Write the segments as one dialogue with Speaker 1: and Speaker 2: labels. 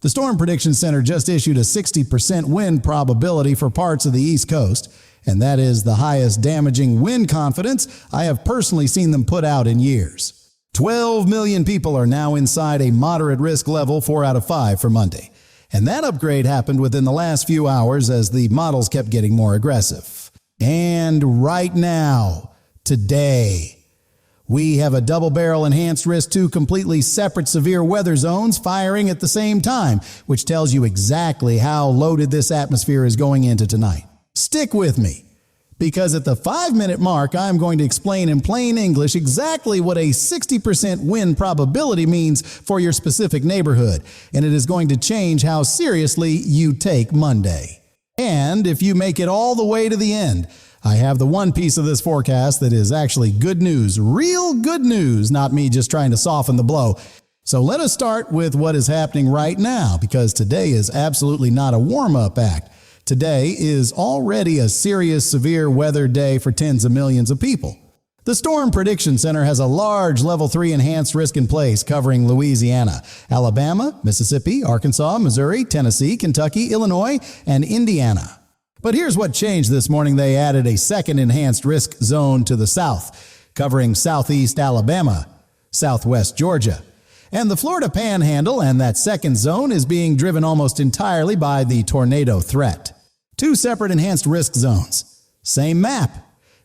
Speaker 1: The Storm Prediction Center just issued a 60% wind probability for parts of the East Coast, and that is the highest damaging wind confidence I have personally seen them put out in years. 12 million people are now inside a moderate risk level 4 out of 5 for Monday. And that upgrade happened within the last few hours as the models kept getting more aggressive. And right now, today, we have a double-barrel enhanced risk 2 completely separate severe weather zones firing at the same time, which tells you exactly how loaded this atmosphere is going into tonight. Stick with me, because at the 5-minute mark, I'm going to explain in plain English exactly what a 60% wind probability means for your specific neighborhood, and it is going to change how seriously you take Monday. And if you make it all the way to the end, I have the one piece of this forecast that is actually good news, real good news, not me just trying to soften the blow. So let us start with what is happening right now, because today is absolutely not a warm-up act. Today is already a serious severe weather day for tens of millions of people. The Storm Prediction Center has a large Level 3 enhanced risk in place covering Louisiana, Alabama, Mississippi, Arkansas, Missouri, Tennessee, Kentucky, Illinois, and Indiana. But here's what changed this morning. They added a second enhanced risk zone to the south, covering southeast Alabama, southwest Georgia, and the Florida Panhandle, and that second zone is being driven almost entirely by the tornado threat. 2 separate enhanced risk zones. Same map.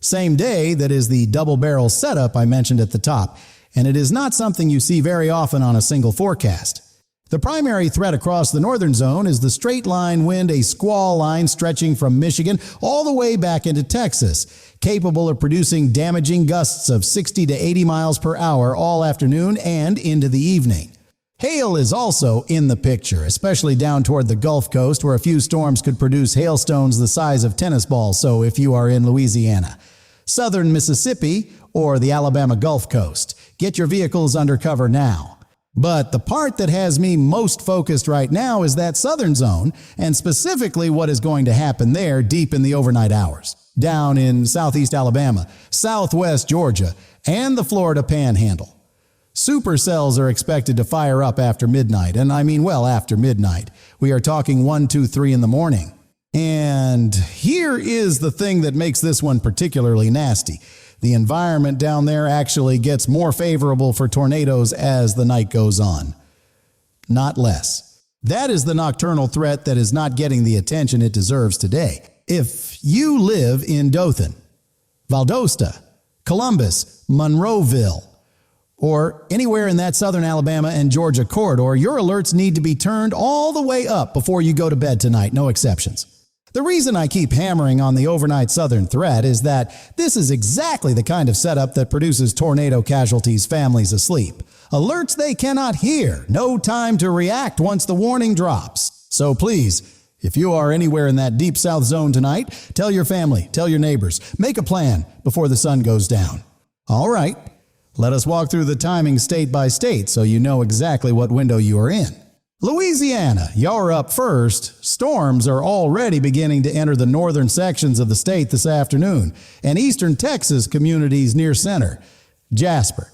Speaker 1: Same day, that is the double-barrel setup I mentioned at the top, and it is not something you see very often on a single forecast. The primary threat across the northern zone is the straight-line wind, a squall line stretching from Michigan all the way back into Texas, capable of producing damaging gusts of 60 to 80 miles per hour all afternoon and into the evening. Hail is also in the picture, especially down toward the Gulf Coast, where a few storms could produce hailstones the size of tennis balls, so if you are in Louisiana, southern Mississippi, or the Alabama Gulf Coast, get your vehicles under cover now. But the part that has me most focused right now is that southern zone, and specifically what is going to happen there deep in the overnight hours, down in southeast Alabama, southwest Georgia, and the Florida Panhandle. Supercells are expected to fire up after midnight, and I mean well after midnight. We are talking 1, 2, 3 in the morning. And here is the thing that makes this one particularly nasty. The environment down there actually gets more favorable for tornadoes as the night goes on, not less. That is the nocturnal threat that is not getting the attention it deserves today. If you live in Dothan, Valdosta, Columbus, Monroeville, or anywhere in that southern Alabama and Georgia corridor, your alerts need to be turned all the way up before you go to bed tonight, no exceptions. The reason I keep hammering on the overnight southern threat is that this is exactly the kind of setup that produces tornado casualties families asleep. Alerts they cannot hear, no time to react once the warning drops. So please, if you are anywhere in that deep south zone tonight, tell your family, tell your neighbors, make a plan before the sun goes down. All right, let us walk through the timing state by state so you know exactly what window you are in. Louisiana, you're up first. Storms are already beginning to enter the northern sections of the state this afternoon, and eastern Texas communities near center, Jasper,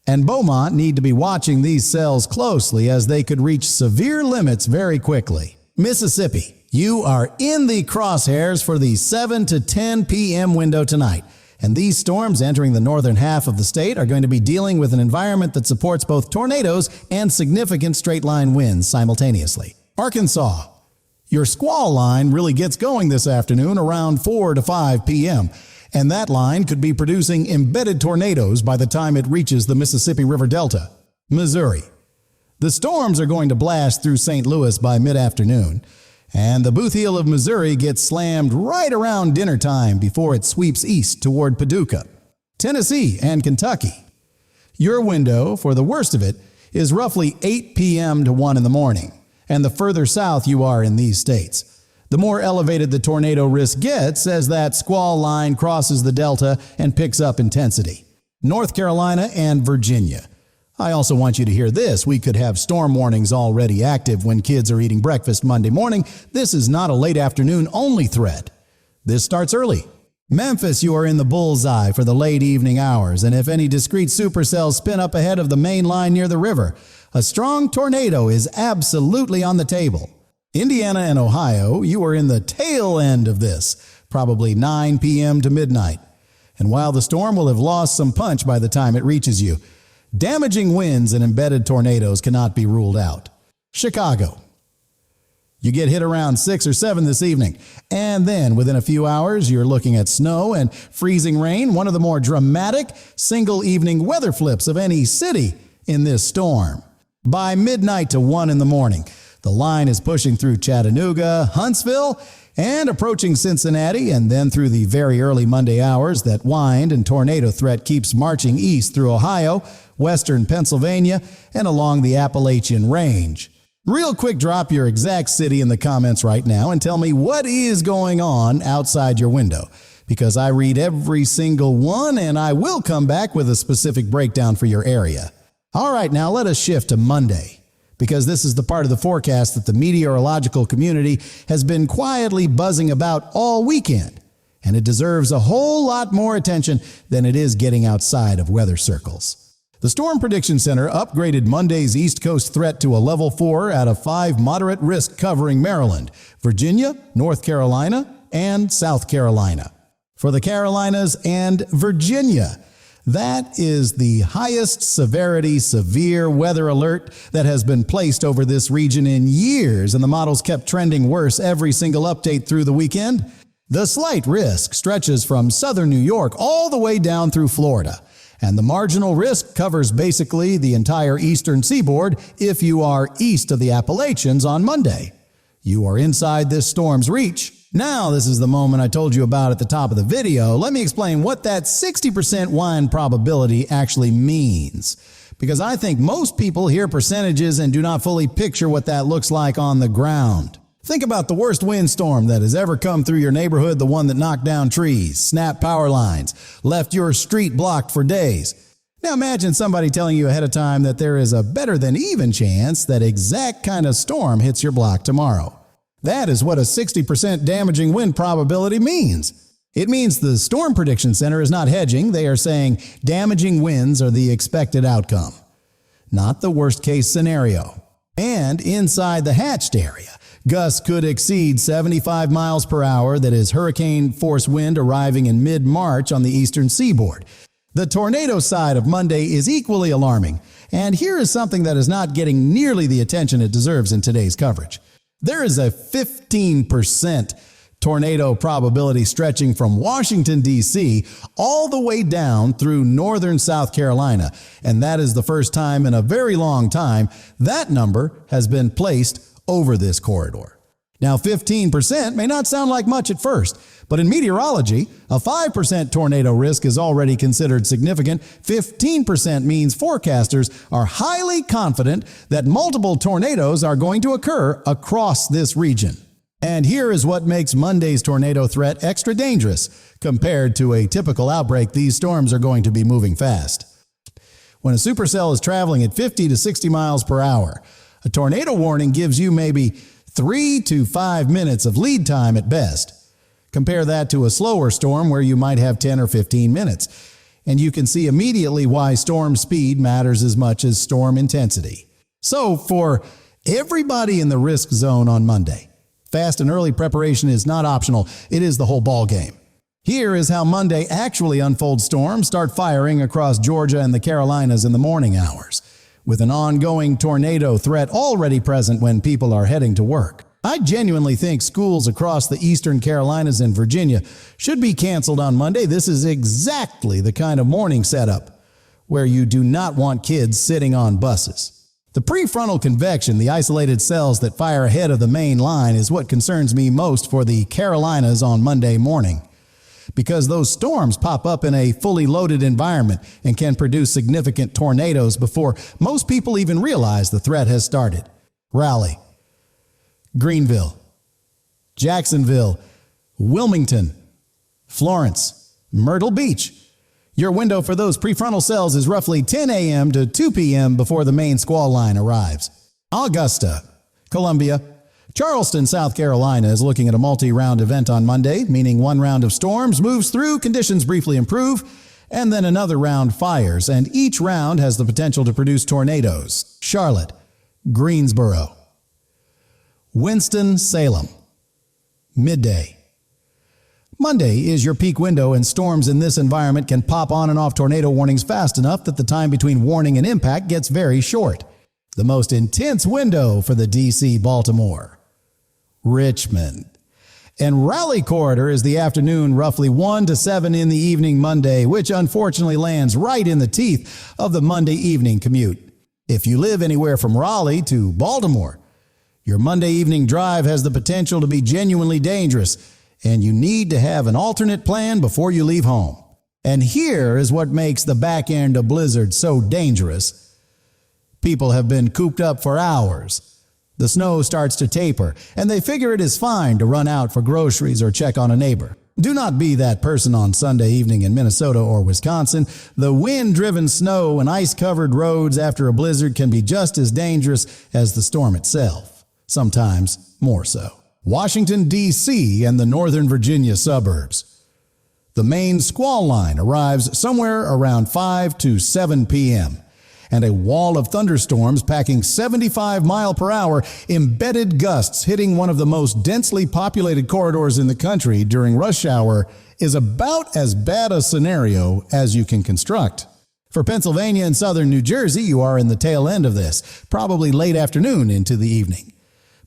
Speaker 1: and Beaumont need to be watching these cells closely as they could reach severe limits very quickly. Mississippi, you are in the crosshairs for the 7 to 10 p.m. window tonight. And these storms entering the northern half of the state are going to be dealing with an environment that supports both tornadoes and significant straight-line winds simultaneously. Arkansas, your squall line really gets going this afternoon around 4 to 5 p.m., and that line could be producing embedded tornadoes by the time it reaches the Mississippi River Delta. Missouri, the storms are going to blast through St. Louis by mid-afternoon, and the boot heel of Missouri gets slammed right around dinner time before it sweeps east toward Paducah. Tennessee and Kentucky, your window, for the worst of it, is roughly 8 p.m. to 1 in the morning, and the further south you are in these states, the more elevated the tornado risk gets as that squall line crosses the delta and picks up intensity. North Carolina and Virginia. I also want you to hear this. We could have storm warnings already active when kids are eating breakfast Monday morning. This is not a late afternoon only threat. This starts early. Memphis, you are in the bullseye for the late evening hours, and if any discrete supercells spin up ahead of the main line near the river, A strong tornado is absolutely on the table. Indiana and Ohio, you are in the tail end of this, probably 9 p.m. to midnight. And while the storm will have lost some punch by the time it reaches you, damaging winds and embedded tornadoes cannot be ruled out. Chicago. You get hit around 6 or 7 this evening, and then within a few hours you're looking at snow and freezing rain, one of the more dramatic single evening weather flips of any city in this storm. By midnight to 1 in the morning, the line is pushing through Chattanooga, Huntsville, and approaching Cincinnati, and then through the very early Monday hours, that wind and tornado threat keeps marching east through Ohio, western Pennsylvania, and along the Appalachian Range. Real quick, drop your exact city in the comments right now and tell me what is going on outside your window, because I read every single one and I will come back with a specific breakdown for your area. All right, now let us shift to Monday, because this is the part of the forecast that the meteorological community has been quietly buzzing about all weekend, and it deserves a whole lot more attention than it is getting outside of weather circles. The Storm Prediction Center upgraded Monday's East Coast threat to a level 4 out of 5 moderate risk, covering Maryland, Virginia, North Carolina, and South Carolina. For the Carolinas and Virginia, that is the highest severity severe weather alert that has been placed over this region in years, and the models kept trending worse every single update through the weekend. The slight risk stretches from southern New York all the way down through Florida, and the marginal risk covers basically the entire eastern seaboard if you are east of the Appalachians on Monday. You are inside this storm's reach. Now, this is the moment I told you about at the top of the video. Let me explain what that 60% wind probability actually means, because I think most people hear percentages and do not fully picture what that looks like on the ground. Think about the worst windstorm that has ever come through your neighborhood, the one that knocked down trees, snapped power lines, left your street blocked for days. Now imagine somebody telling you ahead of time that there is a better than even chance that exact kind of storm hits your block tomorrow. That is what a 60% damaging wind probability means. It means the Storm Prediction Center is not hedging. They are saying damaging winds are the expected outcome, not the worst case scenario. And inside the hatched area, gusts could exceed 75 miles per hour. That is hurricane force wind arriving in mid-March on the eastern seaboard. The tornado side of Monday is equally alarming, and here is something that is not getting nearly the attention it deserves in today's coverage. There is a 15% tornado probability stretching from Washington, D.C. all the way down through northern South Carolina, and that is the first time in a very long time that number has been placed over this corridor. Now, 15% may not sound like much at first, but in meteorology, a 5% tornado risk is already considered significant. 15% means forecasters are highly confident that multiple tornadoes are going to occur across this region. And here is what makes Monday's tornado threat extra dangerous. Compared to a typical outbreak, these storms are going to be moving fast. When a supercell is traveling at 50 to 60 miles per hour, a tornado warning gives you maybe 3 to 5 minutes of lead time at best. Compare that to a slower storm where you might have 10 or 15 minutes, and you can see immediately why storm speed matters as much as storm intensity. So for everybody in the risk zone on Monday, fast and early preparation is not optional. It is the whole ball game. Here is how Monday actually unfolds. Storms start firing across Georgia and the Carolinas in the morning hours, with an ongoing tornado threat already present when people are heading to work. I genuinely think schools across the eastern Carolinas and Virginia should be canceled on Monday. This is exactly the kind of morning setup where you do not want kids sitting on buses. The prefrontal convection, the isolated cells that fire ahead of the main line, is what concerns me most for the Carolinas on Monday morning, because those storms pop up in a fully loaded environment and can produce significant tornadoes before most people even realize the threat has started. Raleigh, Greenville, Jacksonville, Wilmington, Florence, Myrtle Beach. Your window for those prefrontal cells is roughly 10 a.m. to 2 p.m. before the main squall line arrives. Augusta, Columbia, Charleston, South Carolina is looking at a multi-round event on Monday, meaning one round of storms moves through, conditions briefly improve, And then another round fires, and each round has the potential to produce tornadoes. Charlotte, Greensboro, Winston-Salem, midday. Monday is your peak window, and storms in this environment can pop on and off tornado warnings fast enough that the time between warning and impact gets very short. The most intense window for the D.C., Baltimore, Richmond. And Raleigh corridor is the afternoon, roughly 1 to 7 in the evening Monday, which unfortunately lands right in the teeth of the Monday evening commute. If you live anywhere from Raleigh to Baltimore, your Monday evening drive has the potential to be genuinely dangerous, and you need to have an alternate plan before you leave home. And here is what makes the back end of blizzard so dangerous. People have been cooped up for hours. The snow starts to taper, and they figure it is fine to run out for groceries or check on a neighbor. Do not be that person on Sunday evening in Minnesota or Wisconsin. The wind-driven snow and ice-covered roads after a blizzard can be just as dangerous as the storm itself, sometimes more so. Washington, D.C. and the Northern Virginia suburbs. The main squall line arrives somewhere around 5 to 7 p.m., and a wall of thunderstorms packing 75 mile per hour embedded gusts hitting one of the most densely populated corridors in the country during rush hour is about as bad a scenario as you can construct. For Pennsylvania and southern New Jersey, you are in the tail end of this, probably late afternoon into the evening.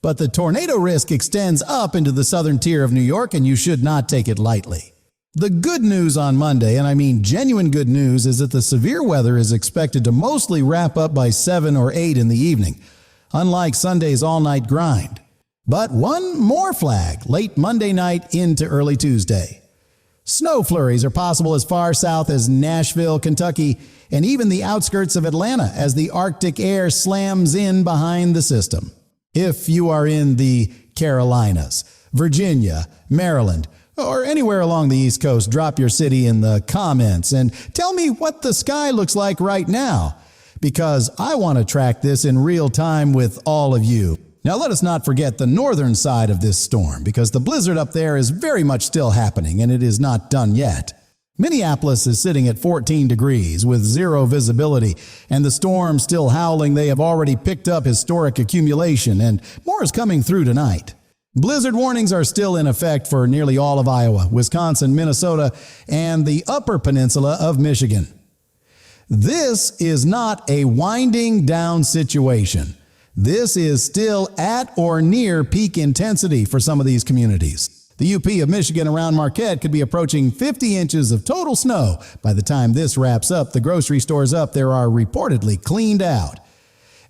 Speaker 1: But the tornado risk extends up into the southern tier of New York, and you should not take it lightly. The good news on Monday, and I mean genuine good news, is that the severe weather is expected to mostly wrap up by 7 or 8 in the evening, unlike Sunday's all-night grind. But one more flag, late Monday night into early Tuesday. Snow flurries are possible as far south as Nashville, Kentucky, and even the outskirts of Atlanta as the Arctic air slams in behind the system. If you are in the Carolinas, Virginia, Maryland, or anywhere along the East Coast, drop your city in the comments and tell me what the sky looks like right now, because I want to track this in real time with all of you. Now let us not forget the northern side of this storm, because the blizzard up there is very much still happening and it is not done yet. Minneapolis is sitting at 14 degrees with zero visibility, and the storm still howling. They have already picked up historic accumulation, and more is coming through tonight. Blizzard warnings are still in effect for nearly all of Iowa, Wisconsin, Minnesota, and the upper peninsula of Michigan. This is not a winding down situation. This is still at or near peak intensity for some of these communities. The UP of Michigan around Marquette could be approaching 50 inches of total snow by the time this wraps up. The grocery stores up there are reportedly cleaned out.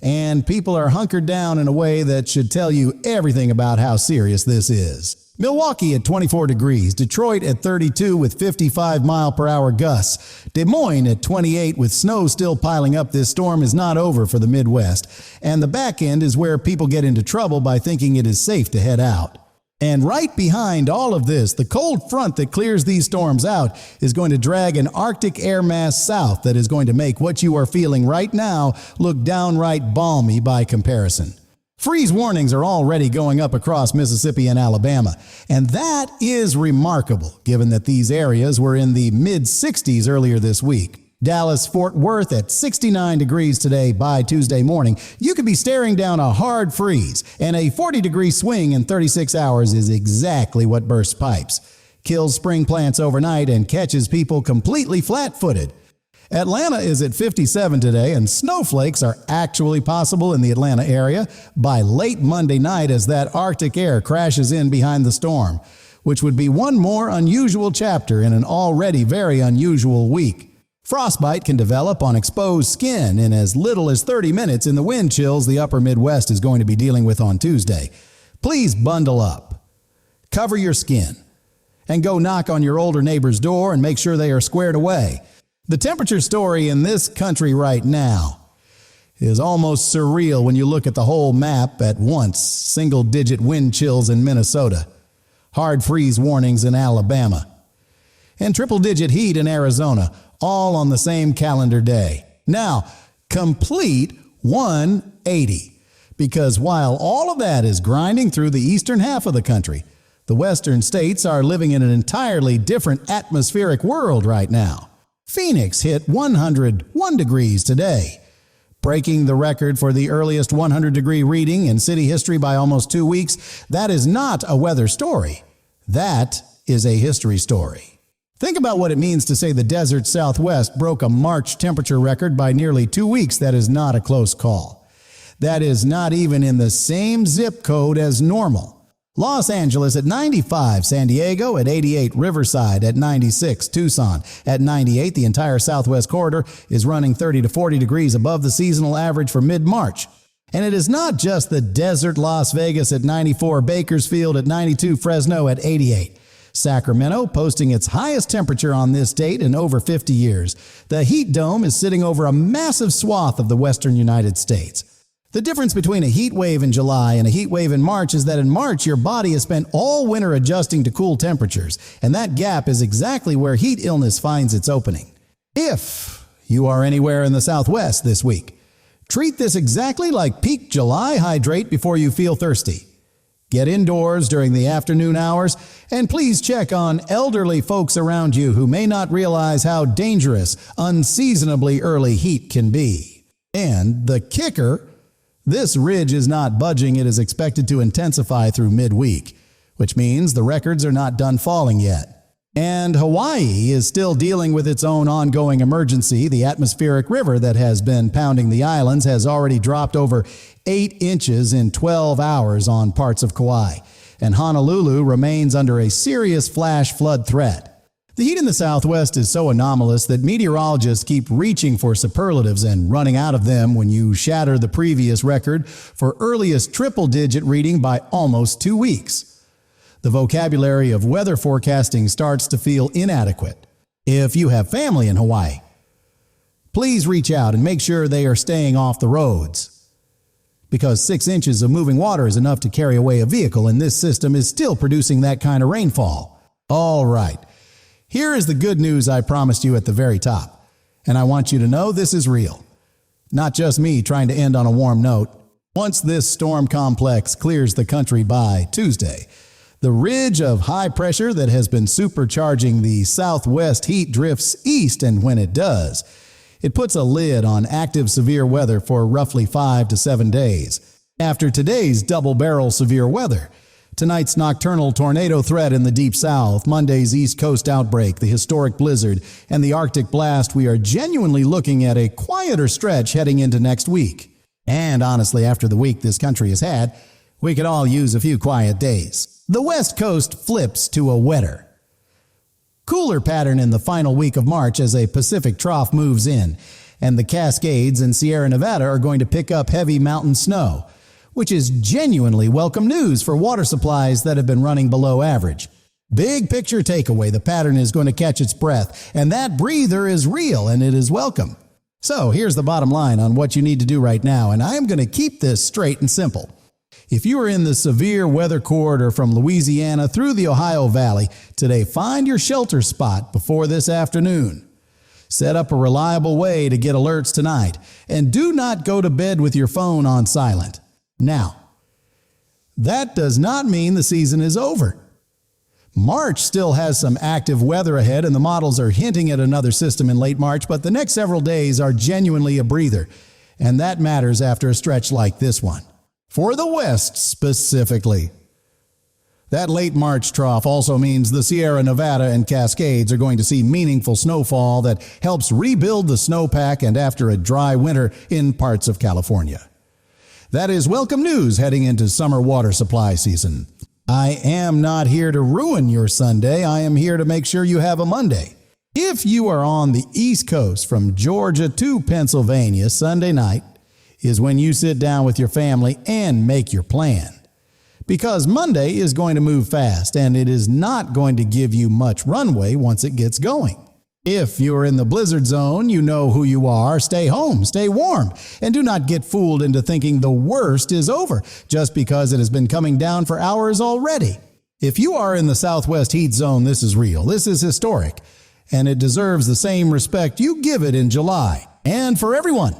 Speaker 1: And people are hunkered down in a way that should tell you everything about how serious this is. Milwaukee at 24 degrees, Detroit at 32 with 55 mile per hour gusts, Des Moines at 28 with snow still piling up. This storm is not over for the Midwest, and the back end is where people get into trouble by thinking it is safe to head out. And right behind all of this, the cold front that clears these storms out is going to drag an Arctic air mass south that is going to make what you are feeling right now look downright balmy by comparison. Freeze warnings are already going up across Mississippi and Alabama, and that is remarkable given that these areas were in the mid-60s earlier this week. Dallas-Fort Worth at 69 degrees today by Tuesday morning. You could be staring down a hard freeze, and a 40-degree swing in 36 hours is exactly what bursts pipes, kills spring plants overnight, and catches people completely flat-footed. Atlanta is at 57 today, and snowflakes are actually possible in the Atlanta area by late Monday night as that Arctic air crashes in behind the storm, which would be one more unusual chapter in an already very unusual week. Frostbite can develop on exposed skin in as little as 30 minutes in the wind chills the upper Midwest is going to be dealing with on Tuesday. Please bundle up, cover your skin, and go knock on your older neighbor's door and make sure they are squared away. The temperature story in this country right now is almost surreal when you look at the whole map at once. Single-digit wind chills in Minnesota, hard freeze warnings in Alabama, and triple-digit heat in Arizona, all on the same calendar day. Now, complete 180, because while all of that is grinding through the eastern half of the country, the western states are living in an entirely different atmospheric world right now. Phoenix hit 101 degrees today, breaking the record for the earliest 100-degree reading in city history by almost 2 weeks. That is not a weather story. That is a history story. Think about what it means to say the desert Southwest broke a March temperature record by nearly 2 weeks. That is not a close call. That is not even in the same zip code as normal. Los Angeles at 95, San Diego at 88, Riverside at 96, Tucson at 98. The entire Southwest corridor is running 30 to 40 degrees above the seasonal average for mid-March. And it is not just the desert Las Vegas at 94, Bakersfield at 92, Fresno at 88. Sacramento posting its highest temperature on this date in over 50 years. The heat dome is sitting over a massive swath of the western United States. The difference between a heat wave in July and a heat wave in March is that in March your body has spent all winter adjusting to cool temperatures, and that gap is exactly where heat illness finds its opening. If you are anywhere in the Southwest this week, treat this exactly like peak July. Hydrate before you feel thirsty. Get indoors during the afternoon hours, and please check on elderly folks around you who may not realize how dangerous unseasonably early heat can be. And the kicker, this ridge is not budging. It is expected to intensify through midweek, which means the records are not done falling yet. And Hawaii is still dealing with its own ongoing emergency. The atmospheric river that has been pounding the islands has already dropped over 8 inches in 12 hours on parts of Kauai, and Honolulu remains under a serious flash flood threat. The heat in the Southwest is so anomalous that meteorologists keep reaching for superlatives and running out of them when you shatter the previous record for earliest triple-digit reading by almost 2 weeks. The vocabulary of weather forecasting starts to feel inadequate. If you have family in Hawaii, please reach out and make sure they are staying off the roads, because 6 inches of moving water is enough to carry away a vehicle, and this system is still producing that kind of rainfall. All right. Here is the good news I promised you at the very top, and I want you to know this is real. Not just me trying to end on a warm note. Once this storm complex clears the country by Tuesday, the ridge of high pressure that has been supercharging the Southwest heat drifts east, and when it does, it puts a lid on active severe weather for roughly 5 to 7 days. After today's double-barrel severe weather, tonight's nocturnal tornado threat in the Deep South, Monday's East Coast outbreak, the historic blizzard, and the Arctic blast, we are genuinely looking at a quieter stretch heading into next week. And honestly, after the week this country has had, we could all use a few quiet days. The West Coast flips to a wetter, cooler pattern in the final week of March as a Pacific trough moves in, and the Cascades and Sierra Nevada are going to pick up heavy mountain snow, which is genuinely welcome news for water supplies that have been running below average. Big picture takeaway, the pattern is going to catch its breath, and that breather is real and it is welcome. So here's the bottom line on what you need to do right now, and I am going to keep this straight and simple. If you are in the severe weather corridor from Louisiana through the Ohio Valley today, find your shelter spot before this afternoon. Set up a reliable way to get alerts tonight, and do not go to bed with your phone on silent. Now, that does not mean the season is over. March still has some active weather ahead, and the models are hinting at another system in late March, but the next several days are genuinely a breather, and that matters after a stretch like this one. For the West specifically. That late March trough also means the Sierra Nevada and Cascades are going to see meaningful snowfall that helps rebuild the snowpack and after a dry winter in parts of California. That is welcome news heading into summer water supply season. I am not here to ruin your Sunday. I am here to make sure you have a Monday. If you are on the East Coast from Georgia to Pennsylvania, Sunday night is when you sit down with your family and make your plan. Because Monday is going to move fast, and it is not going to give you much runway once it gets going. If you're in the blizzard zone, you know who you are. Stay home, stay warm, and do not get fooled into thinking the worst is over just because it has been coming down for hours already. If you are in the Southwest heat zone, this is real. This is historic, and it deserves the same respect you give it in July. And for everyone,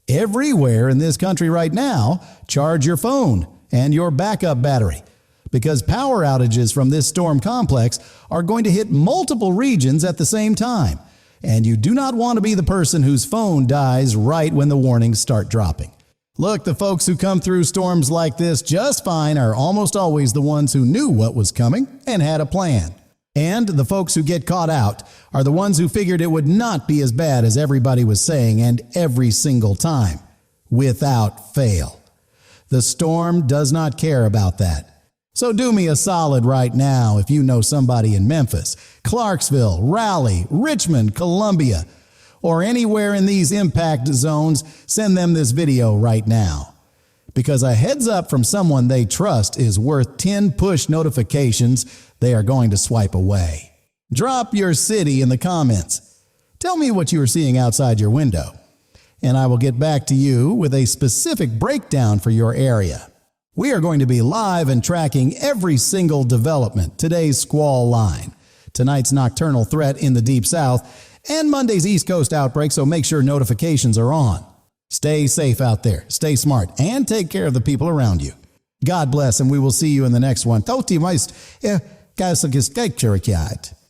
Speaker 1: everywhere in this country right now, charge your phone and your backup battery, because power outages from this storm complex are going to hit multiple regions at the same time. And you do not want to be the person whose phone dies right when the warnings start dropping. Look, the folks who come through storms like this just fine are almost always the ones who knew what was coming and had a plan. And the folks who get caught out are the ones who figured it would not be as bad as everybody was saying, and every single time, without fail. The storm does not care about that. So do me a solid right now if you know somebody in Memphis, Clarksville, Raleigh, Richmond, Columbia, or anywhere in these impact zones, send them this video right now. Because a heads up from someone they trust is worth 10 push notifications they are going to swipe away. Drop your city in the comments. Tell me what you are seeing outside your window, and I will get back to you with a specific breakdown for your area. We are going to be live and tracking every single development, today's squall line, tonight's nocturnal threat in the Deep South, and Monday's East Coast outbreak, so make sure notifications are on. Stay safe out there, stay smart, and take care of the people around you. God bless, and we will see you in the next one. Tot die meist, keiserlijke kijkjerkjaard.